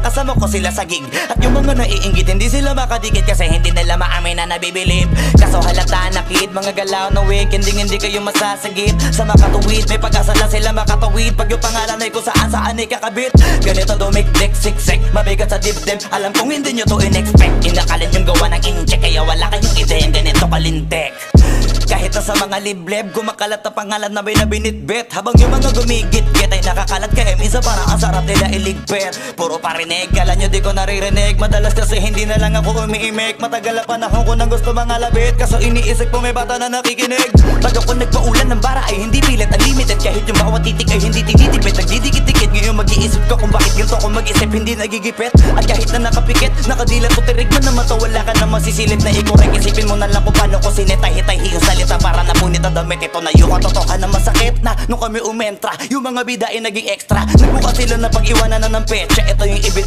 kasama ko sila sa gig. At yung mga naiinggit, hindi sila makadikit kasi hindi nila maamin na nabibilib. Kaso halata na kid, mga galaw na weekend, hindi kayo masasagip. Sa makatuwid, may pag-asa lang sila makatawid. Pag yung pangalan ay kung saan ay kakabit. Ganito dumikdik, siksik, mabigat sa dibdib. Alam kong hindi nyo to in-expect. Inakalan yung gawa ng incheck, kaya wala kayong ideyang ganito kalintek. Kahit na sa mga libleb, gumakalat na pangalan na may nabinitbit. Habang yung mga gumigit-git ay nakakalat kaya minsan parang ang sarap nila iligpit. Puro parinig, kala nyo di ko naririnig. Madalas kasi hindi na lang ako umiimik. Matagal na panahon ko nang gusto mga labit. Kaso iniisip ko may bata na nakikinig. Pag ako nagpaulan ng bara ay hindi pilit, unlimited. Kahit yung bawat titik ay hindi tinitipid. Nagdidikit-dikit, ngayon mag-iisip ko kung bakit ganito ko mag-isip, hindi nagigipit. At kahit na nakapikit, nakadilat o tirig mo na mata, wala ka na masisilip na ikorek. Isipin mo na lang kung paano ko sinitay-hitay yung salita para napunit ang damit. Ito na yung katotohan na masakit na nung kami umentra. Yung mga bida ay naging extra. Nagbuka sila na pag-iwanan na ng petsa. Ito yung ibig